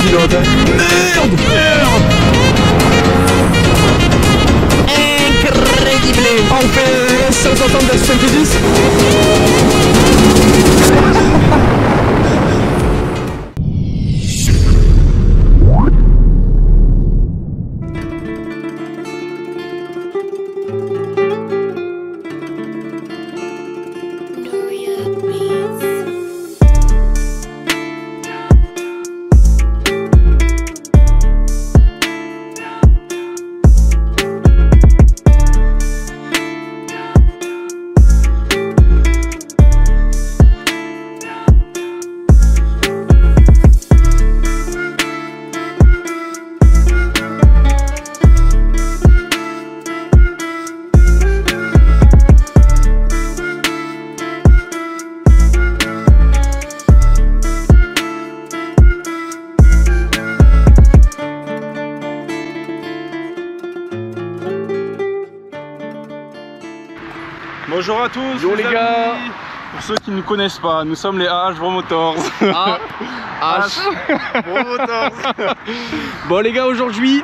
pilote. Merde. Incroyable. On fait 160 de 110. Bonjour à tous. Yo les gars. Pour ceux qui ne nous connaissent pas, nous sommes les AH Bro Motors. Bro Motors. Bon les gars, aujourd'hui,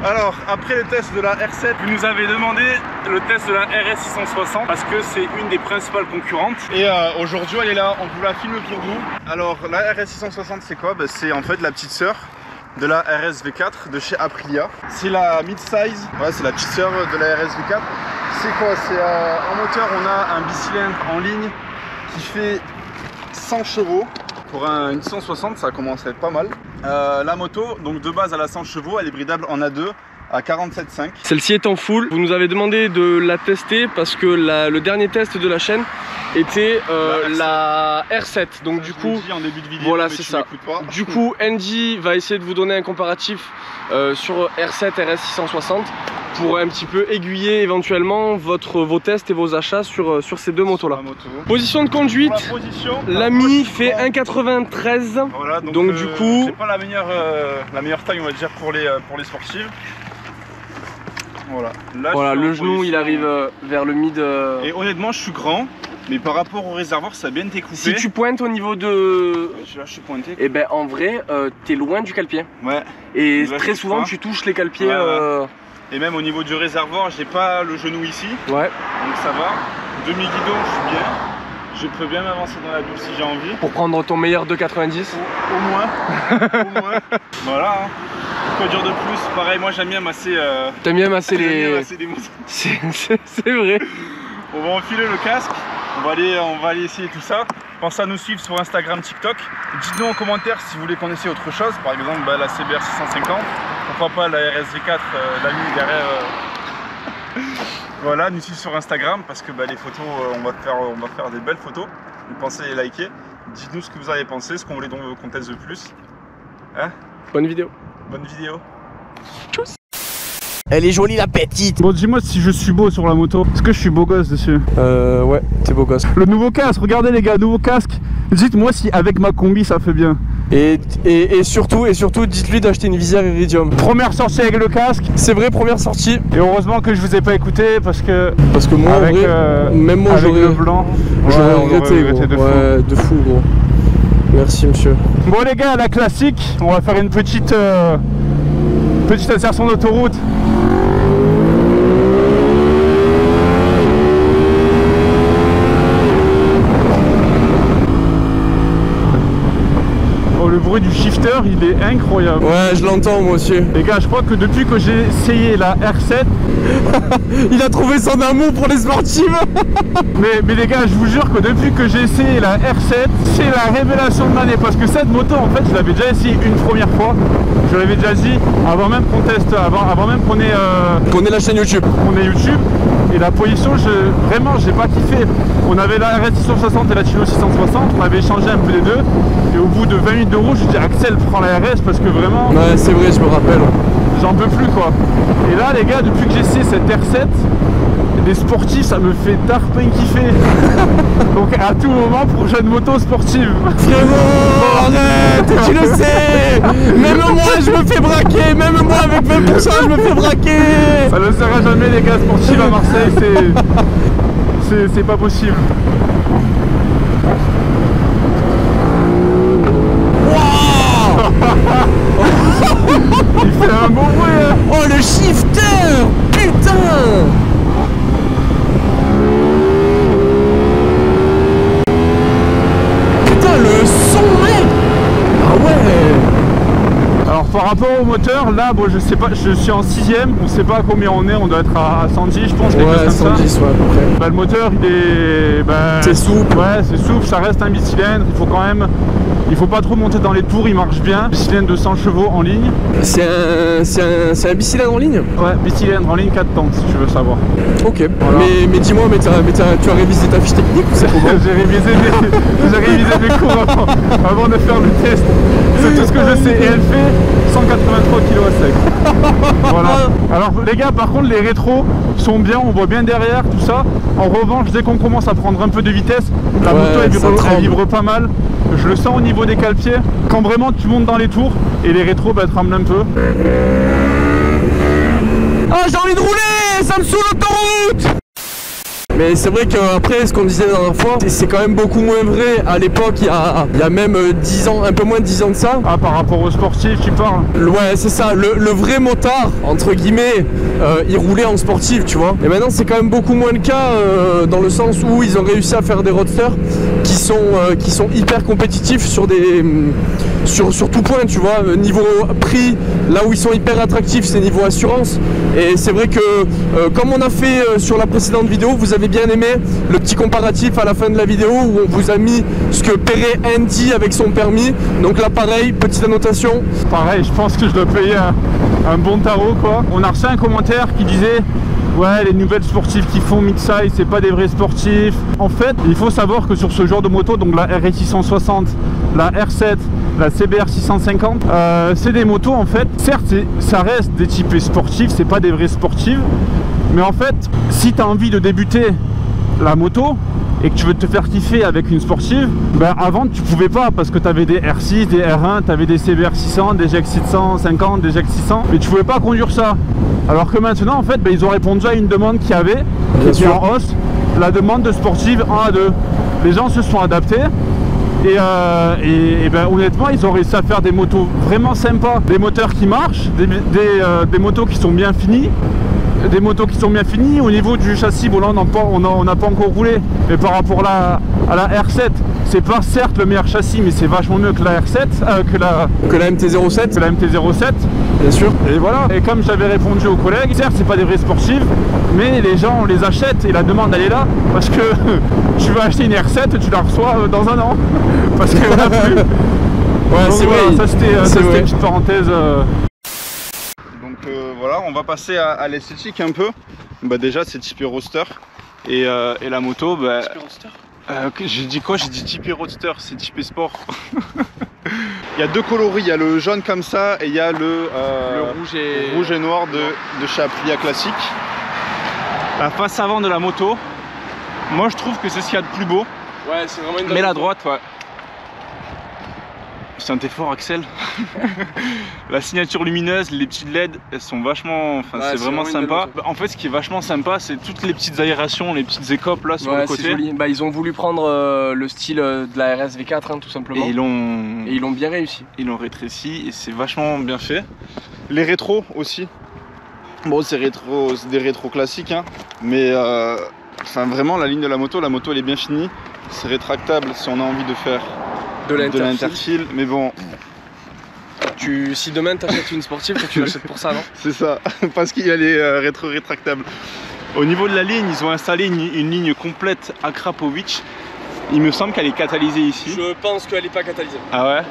alors après le test de la R7, vous nous avez demandé le test de la RS 660 parce que c'est une des principales concurrentes. Et aujourd'hui elle est là, on vous la filme pour vous. Alors la RS 660 c'est quoi? C'est en fait la petite sœur de la RS V4 de chez Aprilia. C'est la mid-size, ouais, c'est la petite sœur de la RS V4. C'est quoi? C'est en moteur, on a un bicylindre en ligne qui fait 100 chevaux. Pour une 160, ça commence à être pas mal. La moto, donc de base, elle a 100 chevaux, elle est bridable en A2 à 47,5. Celle-ci est en full. Vous nous avez demandé de la tester parce que le dernier test de la chaîne était la R7. Donc ça, du coup, en début de vidéo, voilà, c'est ça. Du coup, NG va essayer de vous donner un comparatif sur R7, RS 660 pour un petit peu aiguiller éventuellement vos tests et vos achats sur ces deux motos là. Position de conduite, l'ami fait 1,93. Voilà, donc du coup, c'est pas la meilleure taille, on va dire, pour les sportives. Voilà, là, voilà le genou il arrive vers le mid. Et honnêtement, je suis grand, mais par rapport au réservoir, ça a bien été coupé. Si tu pointes au niveau de. Là, je suis pointé. Et ben en vrai, t'es loin du cale-pied. Ouais. Et là, très souvent, tu touches les cale-pieds. Ouais. Et même au niveau du réservoir, j'ai pas le genou ici. Ouais. Donc ça va. Demi-guidon, je suis bien. Je peux bien m'avancer dans la douce si j'ai envie. Pour prendre ton meilleur 2,90 au moins. Au moins. Voilà. Hein. Quoi dire de plus? Pareil, moi j'aime bien masser. T'aimes bien masser les. C'est vrai. On va enfiler le casque. On va aller essayer tout ça. Pensez à nous suivre sur Instagram, TikTok. Dites-nous en commentaire si vous voulez qu'on essaie autre chose. Par exemple, la CBR 650. Pourquoi pas la RSV4, la ligne derrière. Voilà, nous suivre sur Instagram parce que les photos, on va faire des belles photos. Pensez à les liker. Dites-nous ce que vous avez pensé, ce qu'on voulait qu'on teste de plus. Hein? Bonne vidéo. Bonne vidéo. Tchuss. Elle est jolie la petite. Bon, dis-moi si je suis beau sur la moto. Est-ce que je suis beau gosse dessus? Ouais, t'es beau gosse. Le nouveau casque, regardez les gars, nouveau casque. Dites-moi si avec ma combi ça fait bien. Et surtout, dites-lui d'acheter une visière Iridium. Première sortie avec le casque. C'est vrai, première sortie. Et heureusement que je vous ai pas écouté parce que moi, avec, en vrai, même moi, avec le blanc, j'aurais regretté de fou. Ouais, de fou, gros. Merci, monsieur. Bon, les gars, la classique, on va faire une petite insertion d'autoroute. Le bruit du shifter, il est incroyable. Ouais, je l'entends moi aussi. Les gars, je crois que depuis que j'ai essayé la R7, il a trouvé son amour pour les sportives. mais les gars, je vous jure que depuis que j'ai essayé la R7, c'est la révélation de l'année. Parce que cette moto, en fait, je l'avais déjà essayé une première fois. Je l'avais déjà dit avant même qu'on teste, avant même qu'on ait la chaîne YouTube. On est YouTube. Et la position, vraiment, j'ai pas kiffé. On avait la RS 660 et la Chino 660, on avait échangé un peu les deux. Et au bout de 20 minutes de route, je dis Axel, prends la RS parce que vraiment. Ouais, c'est vrai, je me rappelle. J'en peux plus quoi. Et là, les gars, depuis que j'ai essayé cette R7, les sportifs, ça me fait tarpin kiffer. Donc à tout moment, prochaine moto sportive. Frérot, arrête, tu le sais. Même moi, je me fais braquer. Même moi, avec 20%, je me fais braquer. Ça ne sera jamais, les gars, sportifs à Marseille, c'est pas possible. Wow. rapport au moteur, là, bon, je sais pas, je suis en 6ème, on sait pas à combien on est, on doit être à 110, je pense. Ouais, 110, ouais, à peu près. Bah, le moteur, il est... Bah, c'est souple. Ouais, c'est souple, ça reste un bicylindre, il faut quand même... Il faut pas trop monter dans les tours, il marche bien. Bicylindre de 100 chevaux en ligne. C'est un bicylindre en ligne? Ouais, bicylindre en ligne 4 temps, si tu veux savoir. Ok, voilà. mais dis-moi, tu as révisé ta fiche technique ou c'est comment? J'ai révisé mes cours avant de faire le test. C'est tout ce que je sais. Et elle fait 183 kg à sec. Voilà. Alors les gars, par contre, les rétros sont bien, on voit bien derrière, tout ça. En revanche, dès qu'on commence à prendre un peu de vitesse, la moto elle vibre pas mal. Je le sens au niveau des cale-pieds. Quand vraiment tu montes dans les tours et les rétros tremblent un peu. Ah, j'ai envie de rouler, ça me saoule l'autoroute. Mais c'est vrai qu'après, ce qu'on disait la dernière fois, c'est quand même beaucoup moins vrai. À l'époque, il y a même 10 ans, un peu moins de 10 ans de ça. Ah, par rapport aux sportifs, tu parles? Ouais, c'est ça. Le vrai motard, entre guillemets, il roulait en sportif, tu vois. Et maintenant, c'est quand même beaucoup moins le cas, dans le sens où ils ont réussi à faire des roadsters qui sont hyper compétitifs sur tout point, tu vois. Niveau prix, là où ils sont hyper attractifs, c'est niveau assurance. Et c'est vrai que, comme on a fait sur la précédente vidéo, vous avez bien aimé le petit comparatif à la fin de la vidéo où on vous a mis ce que paierait Andy avec son permis. Donc là, pareil, petite annotation. Pareil, je pense que je dois payer un bon tarot, quoi. On a reçu un commentaire qui disait: ouais, les nouvelles sportives qui font mid-size, c'est pas des vrais sportifs. En fait, il faut savoir que sur ce genre de moto, donc la RS 660, la R7, la CBR 650, c'est des motos en fait, certes ça reste des types sportifs, c'est pas des vrais sportifs, mais en fait, si tu as envie de débuter la moto et que tu veux te faire kiffer avec une sportive, ben avant tu pouvais pas parce que tu avais des R6, des R1, tu avais des CBR 600, des GX 650, des GX 600, mais tu pouvais pas conduire ça. Alors que maintenant en fait, ben, ils ont répondu à une demande qu'il y avait, qui était en hausse, la demande de sportive 1 à 2. Les gens se sont adaptés. Et ben, honnêtement, ils ont réussi à faire des motos vraiment sympas, des moteurs qui marchent, des motos qui sont bien finies. Des motos qui sont bien finies. Au niveau du châssis, bon là on n'a pas encore roulé, mais par rapport à la R7, c'est pas certes le meilleur châssis, mais c'est vachement mieux que la R7, que la MT-07. La MT-07, bien sûr. Et voilà. Et comme j'avais répondu aux collègues, certes c'est pas des vrais sportifs, mais les gens on les achète et la demande elle est là, parce que tu vas acheter une R7, tu la reçois dans un an, parce qu'on a plus. Ouais, c'est vrai. Ça c'était une petite parenthèse. Voilà, on va passer à l'esthétique un peu. Bah déjà c'est typé roadster et la moto, bah, j'ai dit quoi? J'ai dit typé roadster, c'est typé sport. Il y a deux coloris, il y a le jaune comme ça et il y a le rouge et noir de chez Aprilia classique. La face avant de la moto, moi je trouve que c'est ce qu'il y a de plus beau. Ouais, c'est vraiment une. Mais la droite, ouais. C'est un effort, Axel. La signature lumineuse, les petites LED, elles sont vachement, enfin ouais, c'est vraiment sympa. En fait, ce qui est vachement sympa, c'est toutes les petites aérations, les petites écopes là sur le côté. Joli. Bah, ils ont voulu prendre le style de la RS V4 hein, tout simplement. Et ils l'ont bien réussi. Ils l'ont rétréci et c'est vachement bien fait. Les rétros aussi. Bon, c'est des rétros classiques, hein, mais enfin vraiment la ligne de la moto elle est bien finie. C'est rétractable si on a envie de faire de l'interfile, mais bon. Si demain t'achètes une sportive, tu l'achètes pour ça, non? C'est ça, parce qu'il y a les rétro-rétractables. Au niveau de la ligne, ils ont installé une ligne complète Akrapovic. Il me semble qu'elle est catalysée ici. Je pense qu'elle n'est pas catalysée. Ah ouais?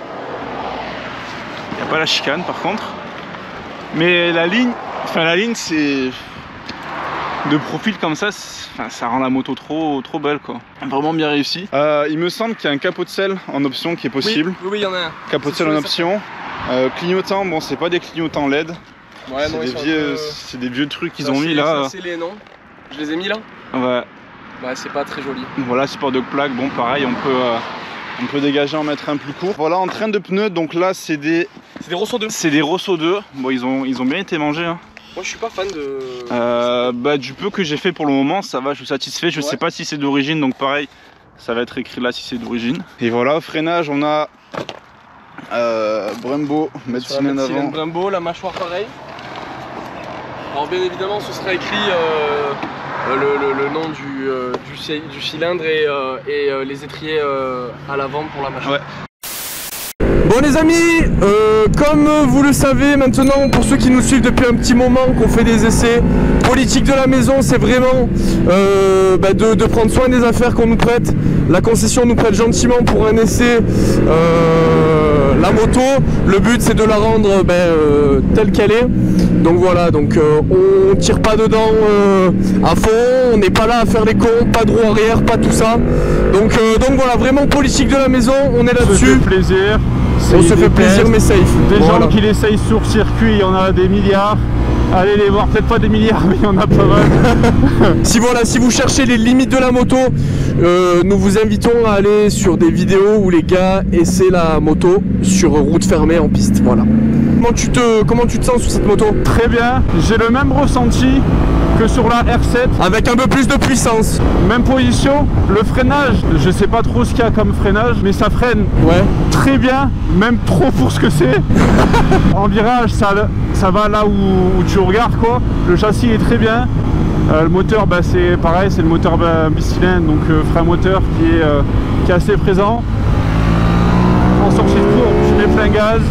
Il n'y a pas la chicane par contre. Mais la ligne c'est... De profil comme ça, ça rend la moto trop belle quoi. Vraiment bien réussi. Il me semble qu'il y a un capot de selle en option qui est possible. Oui, il y en a un. Capot de selle en option. Clignotant, bon c'est pas des clignotants LED. Ouais, c'est des vieux trucs qu'ils ont mis là. C'est les noms. Je les ai mis là. Ouais. Ouais, c'est pas très joli. Voilà, support de plaque, bon pareil, on peut dégager, en mettre un plus court. Voilà, en train de pneus, donc là c'est des Rosso 2. C'est des Rosso 2. Bon, ils ont bien été mangés. Hein. Moi je suis pas fan de... bah du peu que j'ai fait pour le moment, ça va, je suis satisfait. Je sais pas si c'est d'origine, donc pareil, ça va être écrit là si c'est d'origine. Et voilà, freinage, on a Brembo, Metsilène avant. Brembo, la mâchoire pareil. Alors bien évidemment ce sera écrit le nom du cylindre et les étriers à l'avant pour la mâchoire. Ouais. Bon Bon les amis, comme vous le savez maintenant, pour ceux qui nous suivent depuis un petit moment, qu'on fait des essais, politique de la maison, c'est vraiment de prendre soin des affaires qu'on nous prête. La concession nous prête gentiment pour un essai la moto. Le but c'est de la rendre telle qu'elle est. Donc voilà, donc on tire pas dedans à fond, on n'est pas là à faire les cons, pas de roue arrière, pas tout ça. Donc voilà, vraiment politique de la maison, on est là-dessus. Ça fait plaisir. On se fait plaisir mais safe. Des gens qui l'essayent sur circuit, il y en a des milliards. Allez les voir, peut-être pas des milliards, mais il y en a pas mal. Si vous cherchez les limites de la moto, nous vous invitons à aller sur des vidéos où les gars essaient la moto sur route fermée en piste. Voilà. Comment tu te sens sur cette moto? Très bien, j'ai le même ressenti que sur la R7. Avec un peu plus de puissance. Même position, le freinage, je sais pas trop ce qu'il y a comme freinage, mais ça freine très bien, même trop pour ce que c'est. En virage, ça va là où tu regardes quoi. Le châssis est très bien. Le moteur, c'est pareil, c'est le moteur bicylindre, donc frein moteur qui est assez présent. En sortie de courbe, je mets plein gaz.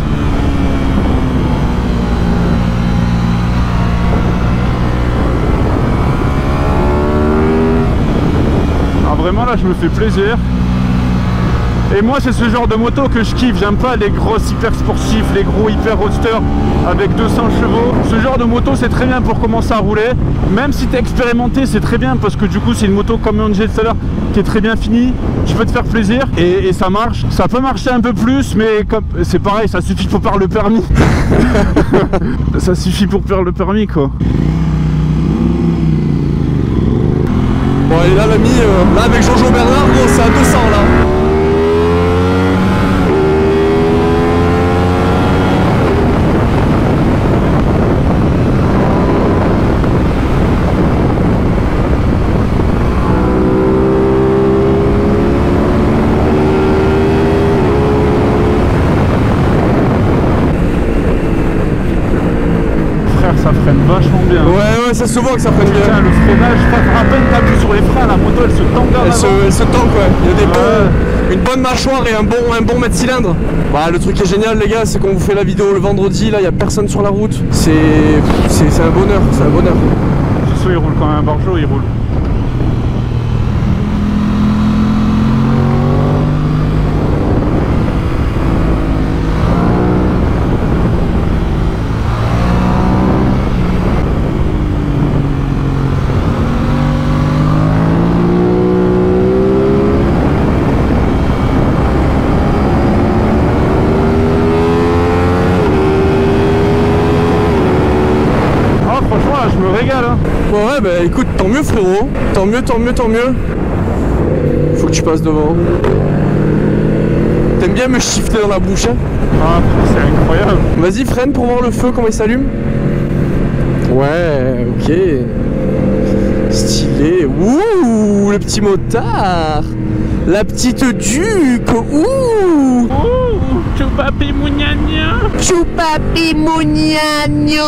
Vraiment là je me fais plaisir. Et moi c'est ce genre de moto que je kiffe. J'aime pas les grosses hyper sportifs, les gros hyper roadsters avec 200 chevaux. Ce genre de moto c'est très bien pour commencer à rouler. Même si t'es expérimenté c'est très bien parce que du coup c'est une moto comme on disait tout à l'heure qui est très bien finie. Tu peux te faire plaisir et ça marche. Ça peut marcher un peu plus mais c'est pareil, ça suffit pour perdre le permis. Ça suffit pour perdre le permis quoi. Bon et là l'ami, là avec Jojo Bernard, gros, c'est à 200 là. Ça freine vachement bien. Ouais, ça se voit que ça freine bien. Putain, le freinage, à peine t'appuies sur les freins, la moto elle se tangue là. Elle se tangue ouais. Il y a des une bonne mâchoire et un bon mètre cylindre. Bah, le truc qui est génial les gars, c'est qu'on vous fait la vidéo le vendredi, là il n'y a personne sur la route. C'est un bonheur, c'est un bonheur. Ce il roule quand même un barjo, il roule. Ouais bah écoute, tant mieux frérot, tant mieux. Faut que tu passes devant. T'aimes bien me shifter dans la bouche hein? Ah c'est incroyable. Vas-y freine pour voir le feu, comment il s'allume. Ouais, ok. Stylé. Ouh, le petit motard. La petite duc. Ouh. Choupapi mouniagno. Choupapi mouniagno.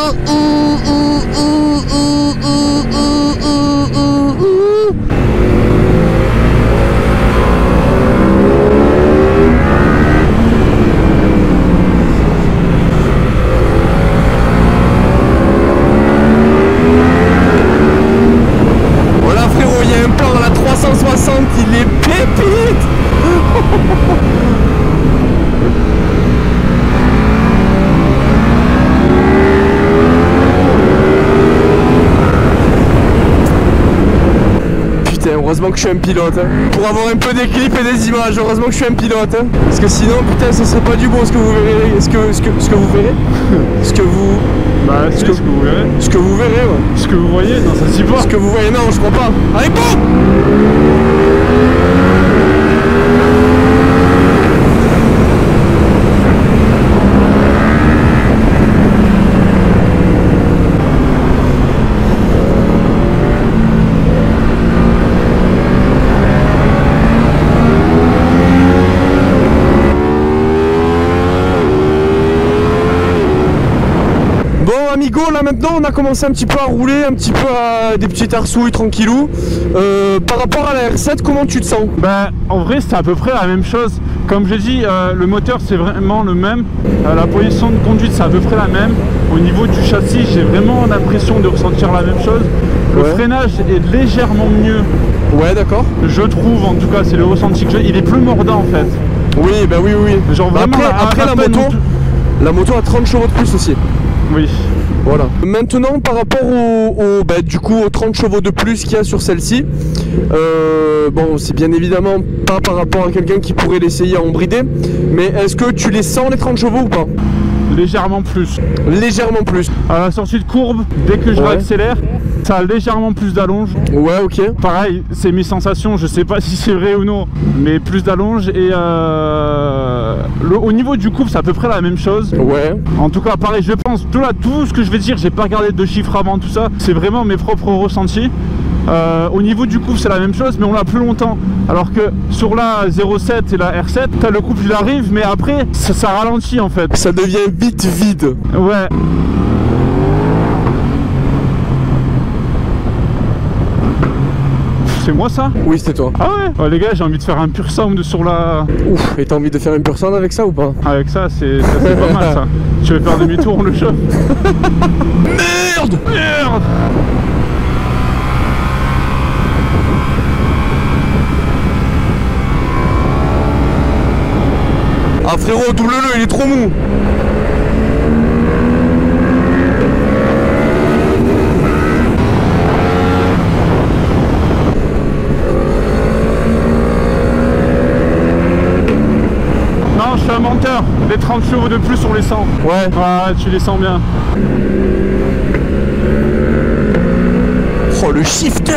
Voilà frérot, il y a un plan dans la 360, il est pépite. Heureusement que je suis un pilote hein. Pour avoir un peu des clips et des images, heureusement que je suis un pilote hein. Parce que sinon putain ce serait pas du bon ce que vous verrez. Ce que vous verrez. Ce que vous. Bah ce que vous verrez. Ce que vous verrez ouais. Ce que vous voyez, non ça s'y voit. Ce que vous voyez, non je crois pas. Allez bon. Amigo, Hugo, là maintenant on a commencé un petit peu à rouler, un petit peu à des petites arsouilles tranquillou. Par rapport à la R7, comment tu te sens? Ben, en vrai c'est à peu près la même chose. Comme je dis, le moteur c'est vraiment le même. La position de conduite c'est à peu près la même. Au niveau du châssis, j'ai vraiment l'impression de ressentir la même chose. Le freinage est légèrement mieux. Ouais, d'accord. Je trouve, en tout cas, c'est le ressenti que j'ai. Il est plus mordant en fait. Oui, bah oui, oui. Genre vraiment, après la moto a 30 chevaux de plus aussi. Oui. Voilà. Maintenant, par rapport du coup, aux 30 chevaux de plus qu'il y a sur celle-ci, bon, c'est bien évidemment pas par rapport à quelqu'un qui pourrait l'essayer en bridé, mais est-ce que tu les sens les 30 chevaux ou pas? Légèrement plus. Légèrement plus. À la sortie de courbe, dès que je réaccélère, ça a légèrement plus d'allonge. Ouais, ok. Pareil, c'est mes sensations, je sais pas si c'est vrai ou non, mais plus d'allonge et au niveau du couple, c'est à peu près la même chose. Ouais. En tout cas, pareil, je pense, tout ce que je vais dire, j'ai pas regardé de chiffres avant tout ça, c'est vraiment mes propres ressentis. Au niveau du couple c'est la même chose mais on l'a plus longtemps, alors que sur la 07 et la R7 t'as le couple il arrive mais après ça ralentit en fait, ça devient vite vide. Ouais. C'est moi ça? Oui, c'était toi. Ah ouais, les gars, j'ai envie de faire un pur sound sur la... Ouf, et t'as envie de faire un pur sound avec ça ou pas? Avec ça, c'est pas mal ça. Tu veux faire demi-tour le chauffe? Merde! Merde! Ah frérot, double-le, il est trop mou. Non, je suis un menteur. Les 30 chevaux de plus, on les sent. Ouais. Ouais, tu les sens bien. Oh, le shifter!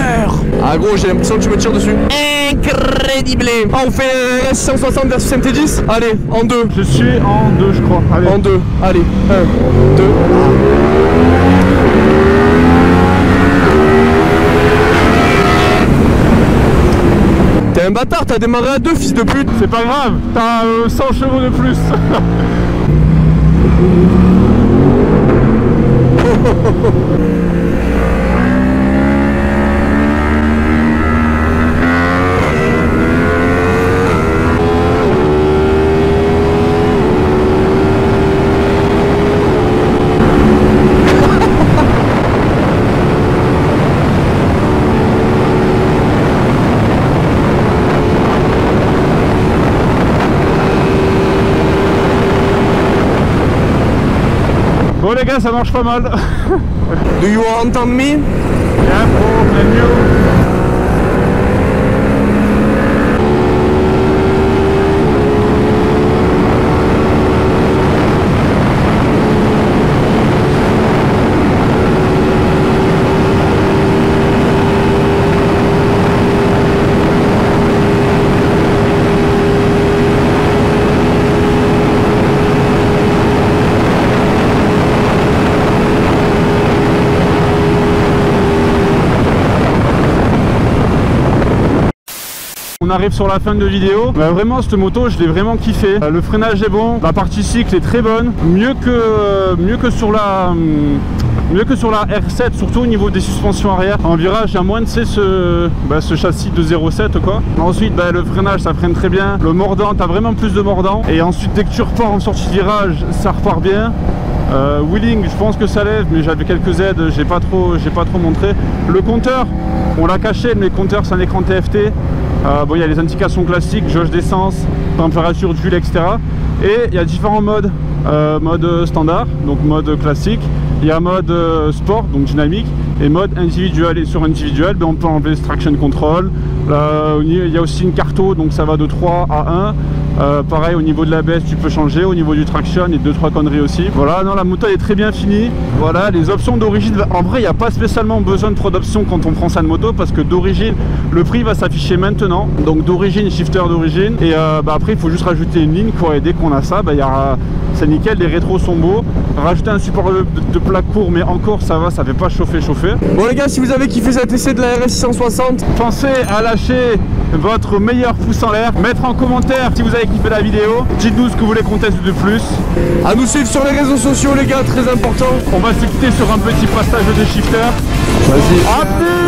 Ah gros, j'ai l'impression que tu me tires dessus. Incredible! Ah, on fait S160 versus MT10? Allez, en deux. Je suis en deux, je crois. Allez. En deux. Allez, 1, 2. T'es un bâtard, t'as démarré à 2, fils de pute. C'est pas grave, t'as 100 chevaux de plus. Bon les gars, ça marche pas mal. Do you understand me? Yeah, bro, and you? On arrive sur la fin de vidéo. Bah, vraiment cette moto je l'ai vraiment kiffé. Le freinage est bon, la partie cycle est très bonne, mieux que sur la R7, surtout au niveau des suspensions arrière. En virage il y a moins de ce châssis de 0,7 quoi. Ensuite le freinage ça freine très bien, le mordant t'as vraiment plus de mordant, et ensuite dès que tu repars en sortie de virage ça repart bien. Wheeling je pense que ça lève, mais j'avais quelques aides, j'ai pas trop montré. Le compteur on l'a caché, mais le compteur c'est un écran TFT. Bon, il y a les indications classiques, jauge d'essence, température d'huile, etc. Et il y a différents modes. Mode standard, donc mode classique. Il y a mode sport, donc dynamique. Et mode individuel. Et sur individuel, on peut enlever traction control. Il y a aussi une carto, donc ça va de 3 à 1. Pareil, au niveau de la baisse, tu peux changer. Au niveau du traction, et 2-3 conneries aussi. Voilà, non, la moto est très bien finie. Voilà, les options d'origine. En vrai, il n'y a pas spécialement besoin de trop d'options quand on prend ça de moto, parce que d'origine, le prix va s'afficher maintenant. Donc d'origine, shifter d'origine. Et après, il faut juste rajouter une ligne, quoi. Et dès qu'on a ça, c'est nickel. Les rétros sont beaux. Rajouter un support de plaque court, mais encore, ça va, ça fait pas chauffer. Bon les gars, si vous avez kiffé cet essai de la RS660, pensez à lâcher votre meilleur pouce en l'air, mettre en commentaire si vous avez avez kiffé la vidéo. Dites-nous ce que vous voulez qu'on teste de plus. À nous suivre sur les réseaux sociaux les gars, très important. On va se quitter sur un petit passage de shifter. Vas-y. À plus.